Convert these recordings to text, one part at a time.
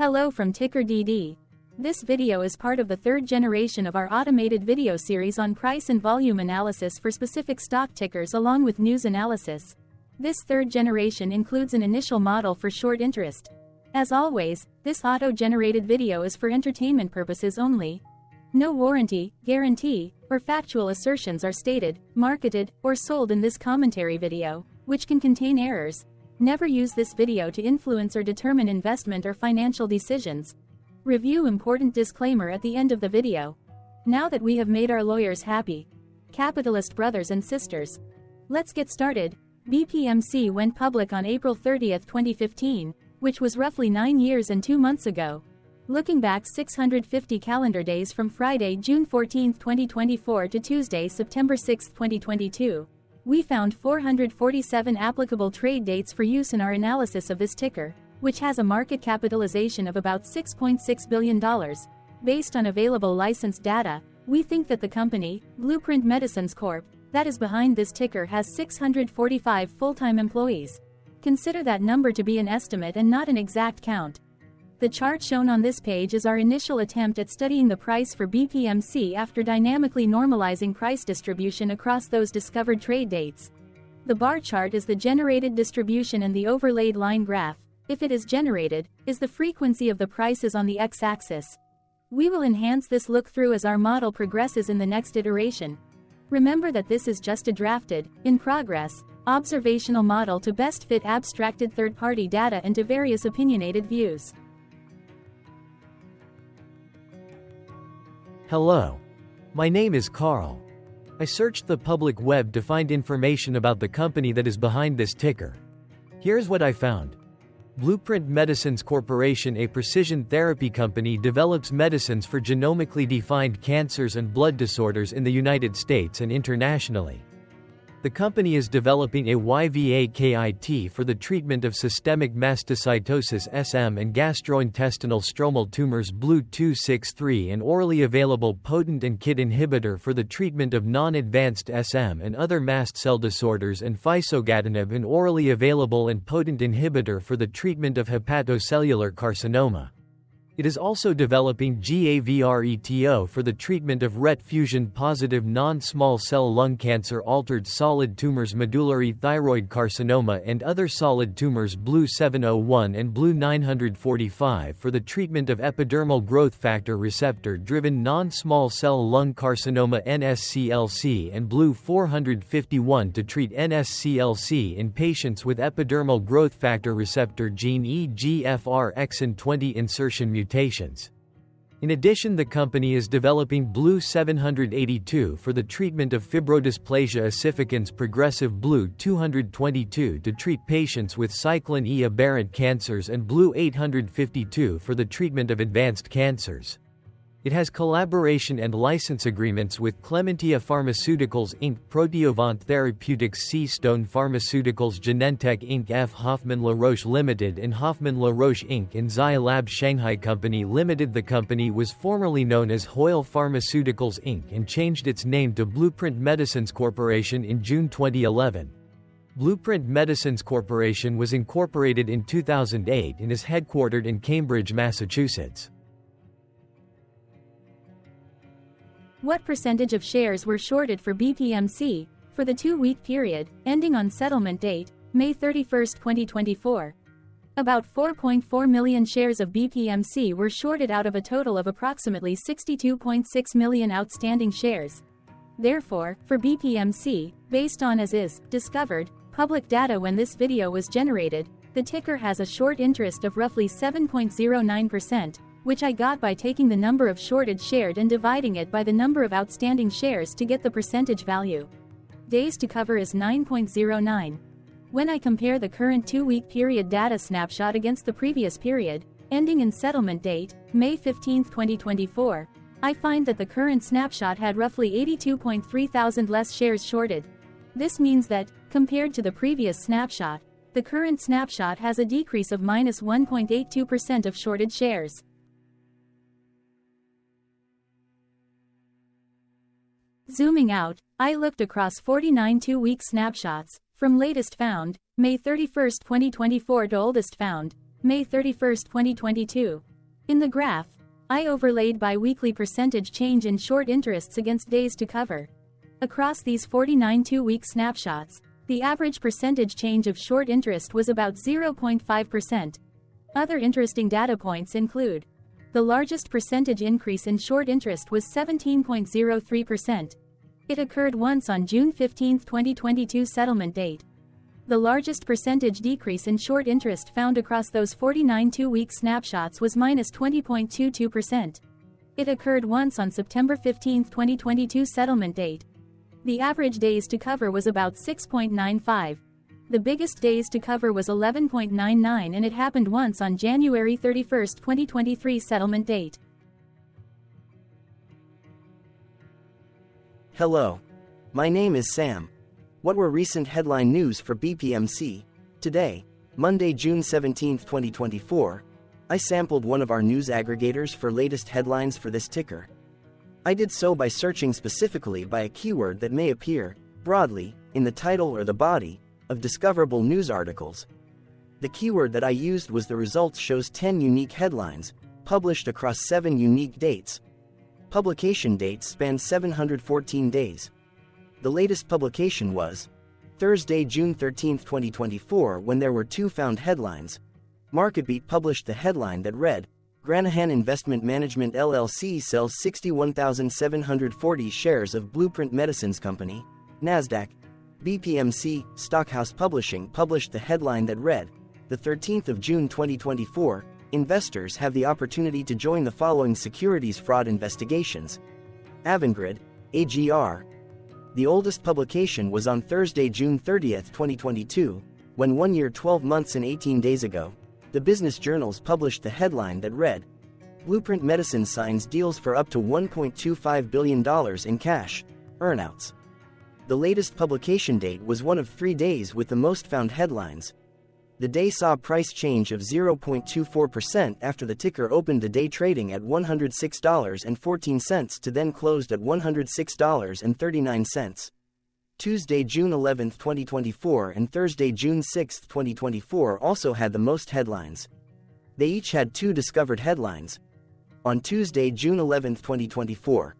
Hello from TickerDD. This video is part of the third generation of our automated video series on price and volume analysis for specific stock tickers along with news analysis. This third generation includes an initial model for short interest. As always, this auto-generated video is for entertainment purposes only. No warranty, guarantee, or factual assertions are stated, marketed, or sold in this commentary video, which can contain errors. Never use this video to influence or determine investment or financial decisions. Review important disclaimer at the end of the video. Now that we have made our lawyers happy, capitalist brothers and sisters, let's get started. BPMC went public on April 30, 2015, which was roughly 9 years and 2 months ago. Looking back 650 calendar days from Friday, June 14, 2024 to Tuesday, September 6, 2022. We found 447 applicable trade dates for use in our analysis of this ticker, which has a market capitalization of about $6.6 billion. Based on available licensed data, we think that the company, Blueprint Medicines Corp., that is behind this ticker has 645 full-time employees. Consider that number to be an estimate and not an exact count. The chart shown on this page is our initial attempt at studying the price for BPMC after dynamically normalizing price distribution across those discovered trade dates. The bar chart is the generated distribution and the overlaid line graph, if it is generated, is the frequency of the prices on the x-axis. We will enhance this look-through as our model progresses in the next iteration. Remember that this is just a drafted, in progress, observational model to best fit abstracted third-party data into various opinionated views. Hello. My name is Carl. I searched the public web to find information about the company that is behind this ticker. Here's what I found. Blueprint Medicines Corporation, a precision therapy company, develops medicines for genomically defined cancers and blood disorders in the United States and internationally. The company is developing a YVA-KIT for the treatment of systemic mastocytosis (SM) and gastrointestinal stromal tumors, BLU-263, an orally available potent and KIT inhibitor for the treatment of non-advanced SM and other mast cell disorders, and fisogatinib, an orally available and potent inhibitor for the treatment of hepatocellular carcinoma. It is also developing GAVRETO for the treatment of RET fusion-positive non-small cell lung cancer, altered solid tumors, medullary thyroid carcinoma, and other solid tumors, BLU-701 and BLU-945 for the treatment of epidermal growth factor receptor-driven non-small cell lung carcinoma NSCLC, and BLU-451 to treat NSCLC in patients with epidermal growth factor receptor gene EGFR exon 20 insertion mutations. In addition, the company is developing BLU-782 for the treatment of fibrodysplasia ossificans progressive, BLU-222 to treat patients with cyclin E aberrant cancers, and BLU-852 for the treatment of advanced cancers. It has collaboration and license agreements with Clementia Pharmaceuticals Inc., Proteovant Therapeutics, C-Stone Pharmaceuticals, Genentech Inc., F. Hoffmann La Roche Limited, and Hoffmann La Roche Inc. and Zai Lab Shanghai Company Limited. The company was formerly known as Hoyle Pharmaceuticals Inc. and changed its name to Blueprint Medicines Corporation in June 2011. Blueprint Medicines Corporation was incorporated in 2008 and is headquartered in Cambridge, Massachusetts. What percentage of shares were shorted for BPMC for the 2-week period ending on settlement date, May 31, 2024? About 4.4 million shares of BPMC were shorted out of a total of approximately 62.6 million outstanding shares. Therefore, for BPMC, based on as is discovered public data when this video was generated, the ticker has a short interest of roughly 7.09%. Which I got by taking the number of shorted shares and dividing it by the number of outstanding shares to get the percentage value. Days to cover is 9.09. When I compare the current 2-week period data snapshot against the previous period, ending in settlement date, May 15, 2024, I find that the current snapshot had roughly 82.3 thousand less shares shorted. This means that, compared to the previous snapshot, the current snapshot has a decrease of minus 1.82% of shorted shares. Zooming out, I looked across 49 2-week snapshots, from latest found, May 31, 2024 to oldest found, May 31, 2022. In the graph, I overlaid bi-weekly percentage change in short interests against days to cover. Across these 49 two-week snapshots, the average percentage change of short interest was about 0.5%. Other interesting data points include: the largest percentage increase in short interest was 17.03%. It occurred once on June 15, 2022 settlement date. The largest percentage decrease in short interest found across those 49 two-week snapshots was -20.22%. It occurred once on September 15, 2022 settlement date. The average days to cover was about 6.95. The biggest days to cover was 11.99, and it happened once on January 31, 2023 settlement date. Hello. My name is Sam. What were recent headline news for BPMC? Today, Monday, June 17, 2024, I sampled one of our news aggregators for latest headlines for this ticker. I did so by searching specifically by a keyword that may appear, broadly, in the title or the body of discoverable news articles. The keyword that I used was the results shows 10 unique headlines, published across 7 unique dates. Publication dates spanned 714 days. The latest publication was Thursday, June 13, 2024, when there were 2 found headlines. MarketBeat published the headline that read, Granahan Investment Management LLC sells 61,740 shares of Blueprint Medicines Company, NASDAQ. BPMC, Stockhouse Publishing published the headline that read, the 13th of June 2024, investors have the opportunity to join the following securities fraud investigations. Avangrid, AGR. The oldest publication was on Thursday, June 30, 2022, when 1 year, 12 months and 18 days ago, the business journals published the headline that read, Blueprint Medicine signs deals for up to $1.25 billion in cash, earnouts. The latest publication date was one of 3 days with the most found headlines. The day saw price change of 0.24% after the ticker opened the day trading at $106.14 to then closed at $106.39. Tuesday, June 11, 2024 and Thursday, June 6, 2024 also had the most headlines. They each had 2 discovered headlines. On Tuesday, June 11, 2024.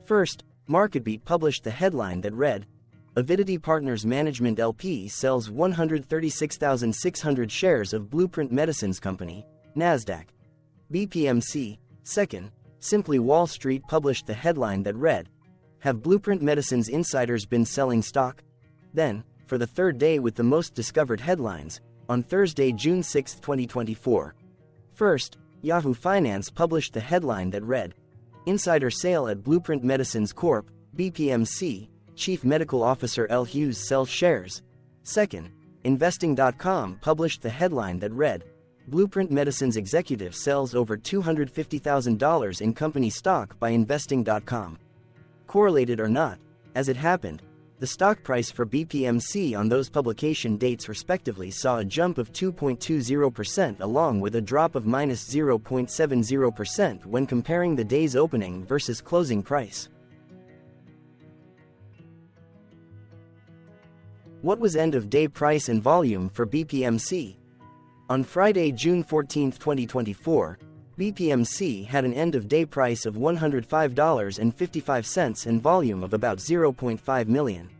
First, MarketBeat published the headline that read, Avidity Partners Management LP sells 136,600 shares of Blueprint Medicines Company, NASDAQ. BPMC. Second, Simply Wall Street published the headline that read, Have Blueprint Medicines insiders been selling stock? Then, for the third day with the most discovered headlines, on Thursday, June 6, 2024. First, Yahoo Finance published the headline that read, Insider sale at Blueprint Medicines Corp., BPMC, Chief Medical Officer L. Hughes sells shares. Second, Investing.com published the headline that read, Blueprint Medicines executive sells over $250,000 in company stock by Investing.com. Correlated or not, as it happened, the stock price for BPMC on those publication dates respectively saw a jump of 2.20% along with a drop of -0.70% when comparing the day's opening versus closing price. What was end-of-day price and volume for BPMC? On Friday, June 14, 2024, BPMC had an end-of-day price of $105.55 and volume of about 0.5 million.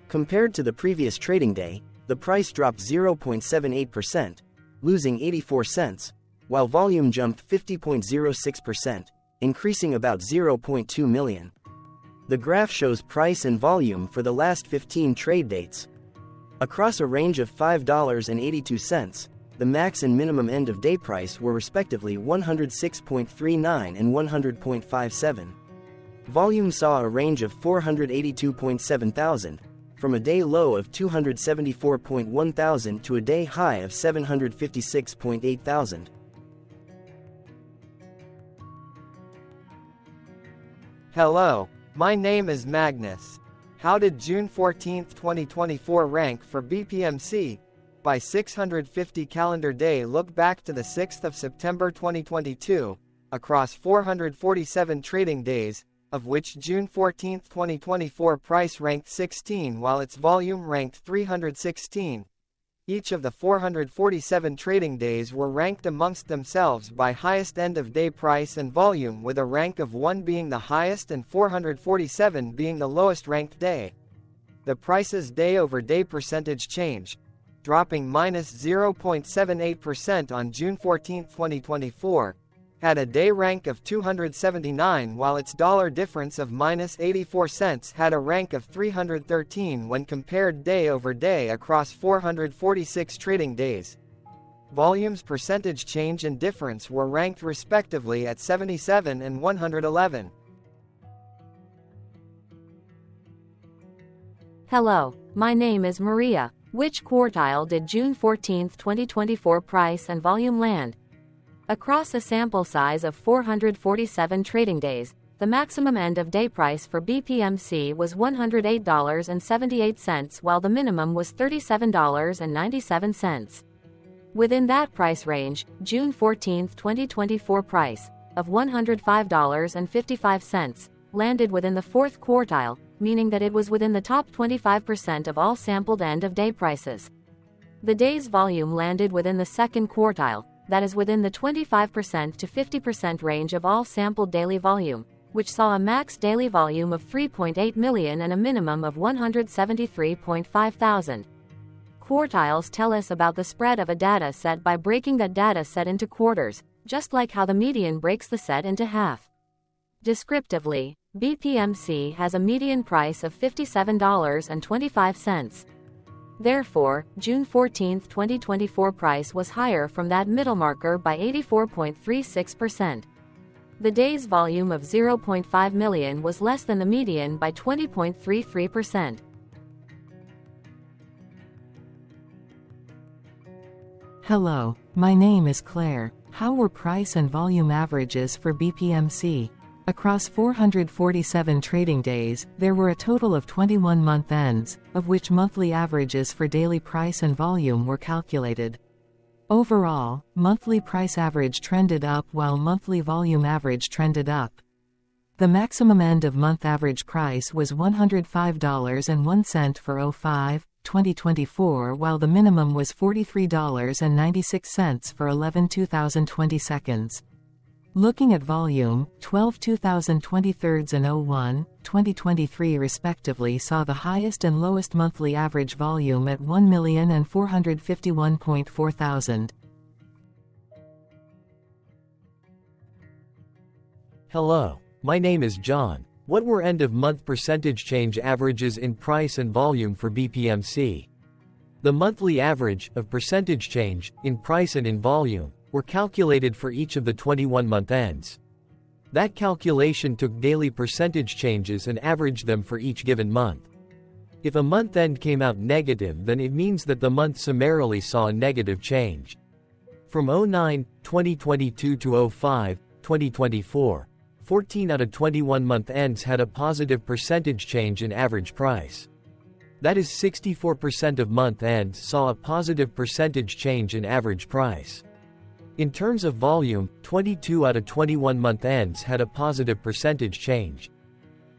Compared to the previous trading day, the price dropped 0.78%, losing 84 cents, while volume jumped 50.06%, increasing about 0.2 million. The graph shows price and volume for the last 15 trade dates. Across a range of $5.82, the max and minimum end-of-day price were respectively 106.39 and 100.57. Volume saw a range of 482.7 thousand, from a day low of 274.1 thousand to a day high of 756.8 thousand. Hello, my name is Magnus. How did June 14, 2024 rank for BPMC? By 650 calendar day look back to the 6th of September 2022, across 447 trading days, of which June 14, 2024 price ranked 16 while its volume ranked 316. Each of the 447 trading days were ranked amongst themselves by highest end-of-day price and volume, with a rank of 1 being the highest and 447 being the lowest ranked day. The price's day-over-day percentage change, dropping minus 0.78% on June 14, 2024, had a day rank of 279, while its dollar difference of minus 84 cents had a rank of 313 when compared day over day across 446 trading days. Volume's percentage change and difference were ranked respectively at 77 and 111. Hello, my name is Maria. Which quartile did June 14, 2024 price and volume land? Across a sample size of 447 trading days, the maximum end-of-day price for BPMC was $108.78, while the minimum was $37.97. Within that price range, June 14, 2024 price of $105.55 landed within the fourth quartile, meaning that it was within the top 25% of all sampled end-of-day prices. The day's volume landed within the second quartile, that is within the 25% to 50% range of all sampled daily volume, which saw a max daily volume of 3.8 million and a minimum of 173.5 thousand. Quartiles tell us about the spread of a data set by breaking that data set into quarters, just like how the median breaks the set into half. Descriptively, BPMC has a median price of $57.25. Therefore, June 14, 2024 price was higher from that middle marker by 84.36%. The day's volume of 0.5 million was less than the median by 20.33%. Hello, my name is Claire. How were price and volume averages for BPMC? Across 447 trading days, there were a total of 21 month ends, of which monthly averages for daily price and volume were calculated. Overall, monthly price average trended up while monthly volume average trended up. The maximum end-of-month average price was $105.01 for 05/2024, while the minimum was $43.96 for 11/2020. Looking at volume, 12/2023 and 01/2023 respectively saw the highest and lowest monthly average volume at 1,000,000 and 451.4 thousand. Hello, my name is John. What were end-of-month percentage change averages in price and volume for BPMC? The monthly average of percentage change in price and in volume were calculated for each of the 21-month ends. That calculation took daily percentage changes and averaged them for each given month. If a month end came out negative, then it means that the month summarily saw a negative change. From 09/2022 to 05/2024, 14 out of 21 month ends had a positive percentage change in average price. That is 64% of month ends saw a positive percentage change in average price. In terms of volume, 22 out of 21 month ends had a positive percentage change.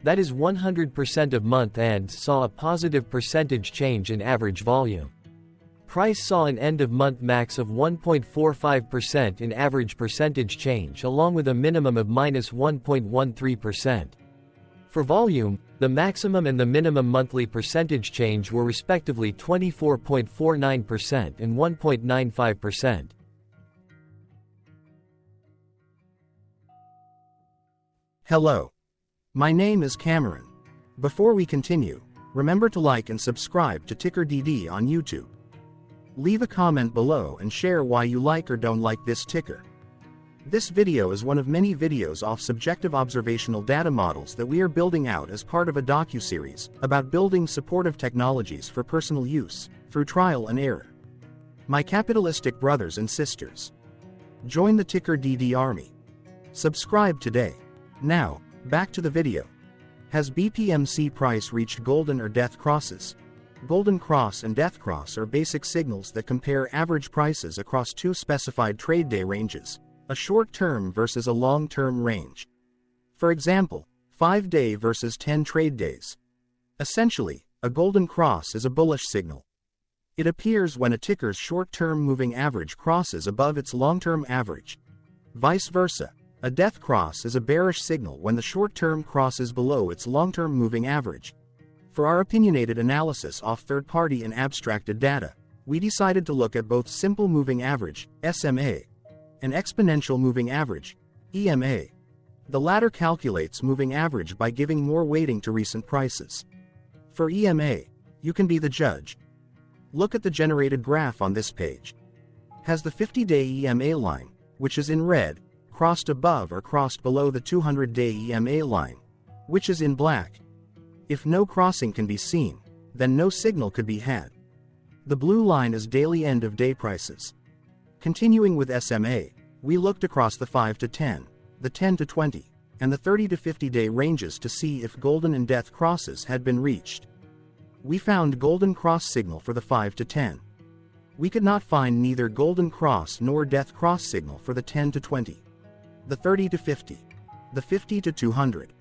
That is 100% of month ends saw a positive percentage change in average volume. Price saw an end-of-month max of 1.45% in average percentage change, along with a minimum of minus 1.13%. For volume, the maximum and the minimum monthly percentage change were respectively 24.49% and 1.95%. Hello. My name is Cameron. Before we continue, remember to like and subscribe to TickerDD on YouTube. Leave a comment below and share why you like or don't like this ticker. This video is one of many videos off subjective observational data models that we are building out as part of a docu-series about building supportive technologies for personal use, through trial and error. My capitalistic brothers and sisters, join the TickerDD army. Subscribe today. Now, back to the video. Has BPMC price reached golden or death crosses? Golden cross and death cross are basic signals that compare average prices across two specified trade day ranges, a short-term versus a long-term range. For example, 5-day versus 10 trade days. Essentially, a golden cross is a bullish signal. It appears when a ticker's short-term moving average crosses above its long-term average. Vice versa, a death cross is a bearish signal when the short-term crosses below its long-term moving average. For our opinionated analysis of third-party and abstracted data, we decided to look at both simple moving average, SMA, and exponential moving average, EMA. The latter calculates moving average by giving more weighting to recent prices. For EMA, you can be the judge. Look at the generated graph on this page. Has the 50-day EMA line, which is in red, crossed above or crossed below the 200-day EMA line, which is in black? If no crossing can be seen, then no signal could be had. The blue line is daily end-of-day prices. Continuing with SMA, we looked across the 5 to 10, the 10 to 20, and the 30 to 50-day ranges to see if golden and death crosses had been reached. We found golden cross signal for the 5 to 10. We could not find neither golden cross nor death cross signal for the 10 to 20, the 30 to 50, the 50 to 200.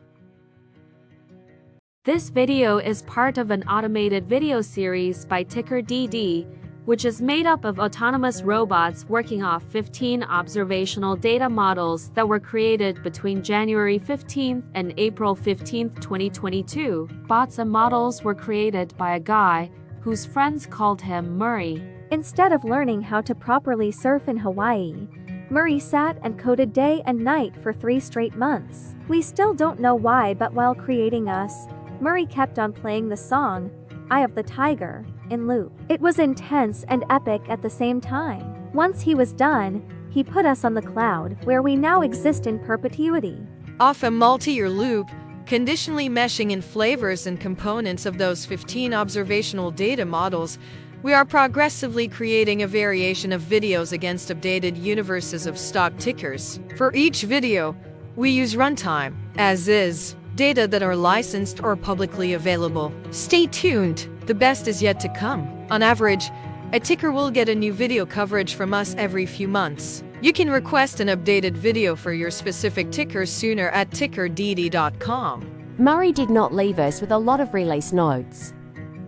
This video is part of an automated video series by TickerDD, which is made up of autonomous robots working off 15 observational data models that were created between January 15th and April 15th, 2022. Bots and models were created by a guy whose friends called him Murray. Instead of learning how to properly surf in Hawaii, Murray sat and coded day and night for 3 straight months. We still don't know why, but while creating us, Murray kept on playing the song, Eye of the Tiger, in loop. It was intense and epic at the same time. Once he was done, he put us on the cloud, where we now exist in perpetuity. Off a multi-year loop, conditionally meshing in flavors and components of those 15 observational data models, we are progressively creating a variation of videos against updated universes of stock tickers. For each video, we use runtime, as is, data that are licensed or publicly available. Stay tuned, the best is yet to come. On average, a ticker will get a new video coverage from us every few months. You can request an updated video for your specific ticker sooner at TickerDD.com. Murray did not leave us with a lot of release notes.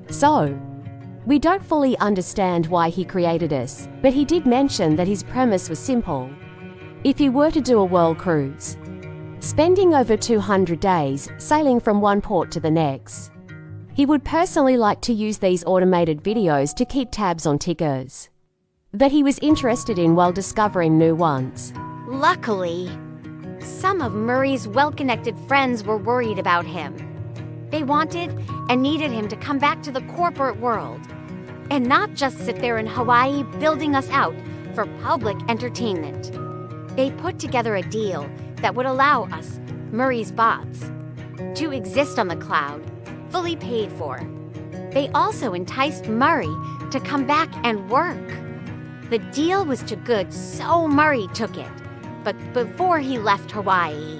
So, we don't fully understand why he created us, but he did mention that his premise was simple. If he were to do a world cruise, spending over 200 days sailing from one port to the next, he would personally like to use these automated videos to keep tabs on tickers that he was interested in while discovering new ones. Luckily, some of Murray's well-connected friends were worried about him. They wanted and needed him to come back to the corporate world and not just sit there in Hawaii building us out for public entertainment. They put together a deal that would allow us, Murray's bots, to exist on the cloud, fully paid for. They also enticed Murray to come back and work. The deal was too good, so Murray took it. But before he left Hawaii,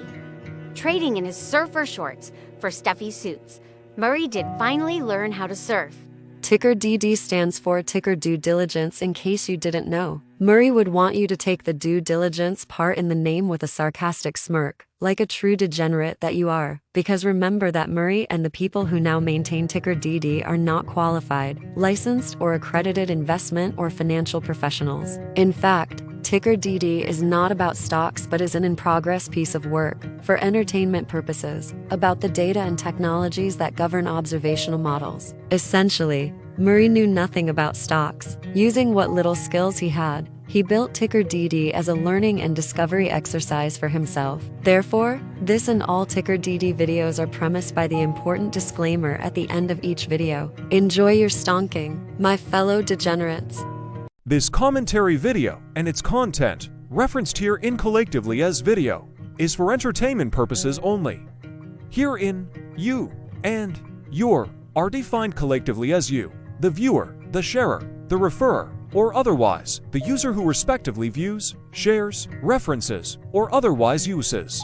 trading in his surfer shorts for stuffy suits, Murray did finally learn how to surf. TickerDD stands for Ticker Due Diligence, in case you didn't know. Murray would want you to take the due diligence part in the name with a sarcastic smirk, like a true degenerate that you are. Because remember that Murray and the people who now maintain TickerDD are not qualified, licensed, or accredited investment or financial professionals. In fact, TickerDD is not about stocks but is an in-progress piece of work, for entertainment purposes, about the data and technologies that govern observational models. Essentially, Murray knew nothing about stocks. Using what little skills he had, he built TickerDD as a learning and discovery exercise for himself. Therefore, this and all TickerDD videos are premised by the important disclaimer at the end of each video. Enjoy your stonking, my fellow degenerates. This commentary video and its content, referenced here collectively as video, is for entertainment purposes only. Herein, you and your are defined collectively as you, the viewer, the sharer, the referrer, or otherwise, the user who respectively views, shares, references, or otherwise uses.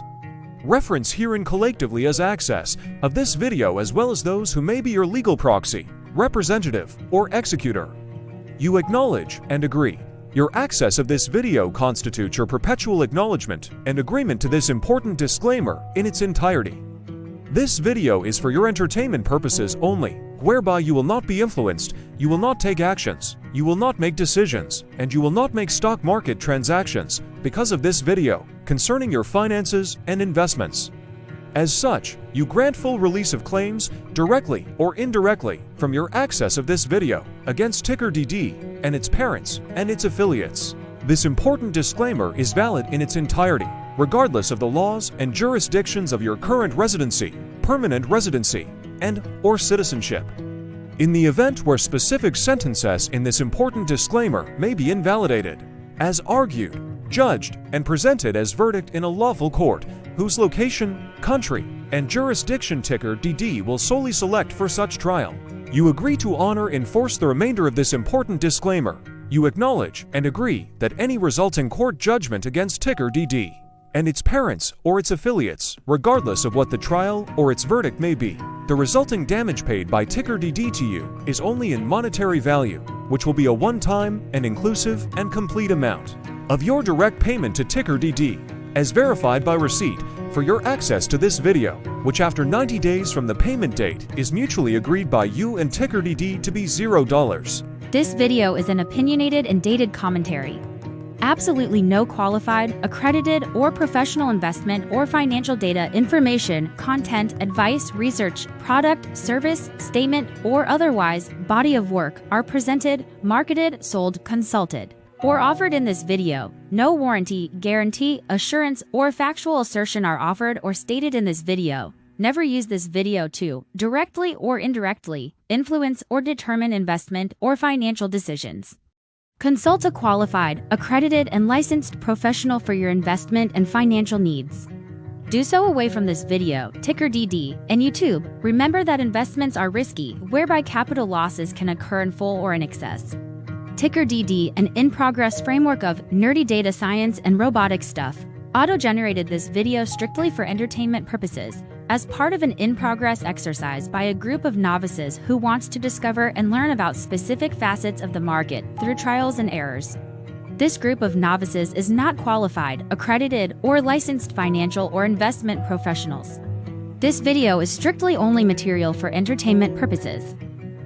Reference herein collectively as access of this video as well as those who may be your legal proxy, representative, or executor. You acknowledge and agree. Your access of this video constitutes your perpetual acknowledgement and agreement to this important disclaimer in its entirety. This video is for your entertainment purposes only. whereby you will not be influenced, you will not take actions, you will not make decisions, and you will not make stock market transactions because of this video concerning your finances and investments. As such, you grant full release of claims, directly or indirectly, from your access of this video against TickerDD and its parents and its affiliates. This important disclaimer is valid in its entirety, regardless of the laws and jurisdictions of your current residency, permanent residency, and/or citizenship. In the event where specific sentences in this important disclaimer may be invalidated, as argued, judged, and presented as verdict in a lawful court, whose location, country, and jurisdiction TickerDD will solely select for such trial, you agree to honor and enforce the remainder of this important disclaimer. You acknowledge and agree that any resulting court judgment against TickerDD and its parents or its affiliates, regardless of what the trial or its verdict may be, the resulting damage paid by TickerDD to you is only in monetary value, which will be a one-time and inclusive and complete amount of your direct payment to TickerDD, as verified by receipt, for your access to this video, which after 90 days from the payment date is mutually agreed by you and TickerDD to be $0. This video is an opinionated and dated commentary. Absolutely no qualified, accredited, or professional investment or financial data, information, content, advice, research, product, service, statement, or otherwise body of work are presented, marketed, sold, consulted, or offered in this video. No warranty, guarantee, assurance, or factual assertion are offered or stated in this video. Never use this video to, directly or indirectly, influence or determine investment or financial decisions. Consult a qualified, accredited, and licensed professional for your investment and financial needs. Do so away from this video, TickerDD, and YouTube. Remember that investments are risky, whereby capital losses can occur in full or in excess. TickerDD, an in-progress framework of nerdy data science and robotic stuff, auto-generated this video strictly for entertainment purposes, as part of an in-progress exercise by a group of novices who wants to discover and learn about specific facets of the market through trials and errors. This group of novices is not qualified, accredited, or licensed financial or investment professionals. This video is strictly only material for entertainment purposes.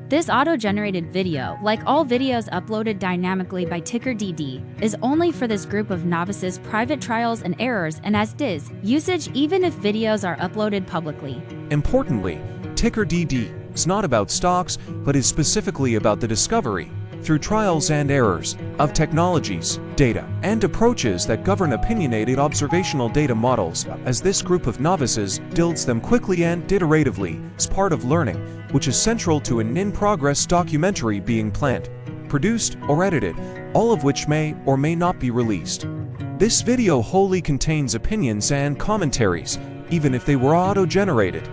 This auto-generated video, like all videos uploaded dynamically by TickerDD, is only for this group of novices' private trials and errors and as is usage even if videos are uploaded publicly. Importantly, TickerDD is not about stocks, but is specifically about the discovery, through trials and errors, of technologies, data, and approaches that govern opinionated observational data models, as this group of novices builds them quickly and iteratively as part of learning, which is central to an in-progress documentary being planned, produced, or edited, all of which may or may not be released. This video wholly contains opinions and commentaries, even if they were auto-generated.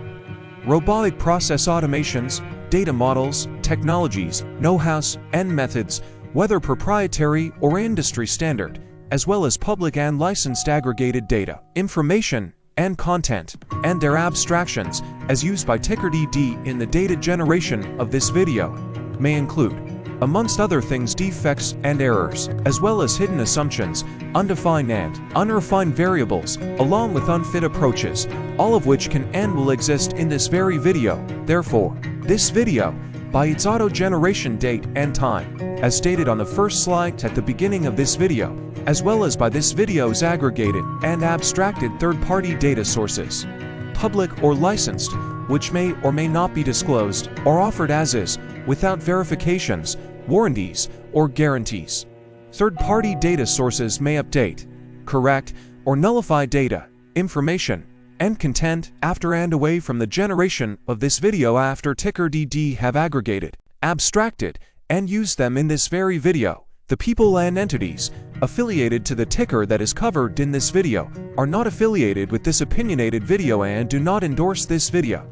Robotic process automations, data models, technologies, know-hows, and methods, whether proprietary or industry standard, as well as public and licensed aggregated data, information, and content, and their abstractions, as used by TickerDD in the data generation of this video, may include, amongst other things, defects and errors, as well as hidden assumptions, undefined and unrefined variables, along with unfit approaches, all of which can and will exist in this very video. Therefore, this video, by its auto-generation date and time, as stated on the first slide at the beginning of this video, as well as by this video's aggregated and abstracted third-party data sources, public or licensed, which may or may not be disclosed or offered as is, without verifications, warranties, or guarantees. Third-party data sources may update, correct, or nullify data, information, and content after and away from the generation of this video after TickerDD have aggregated, abstracted, and used them in this very video. The people and entities affiliated to the ticker that is covered in this video are not affiliated with this opinionated video and do not endorse this video.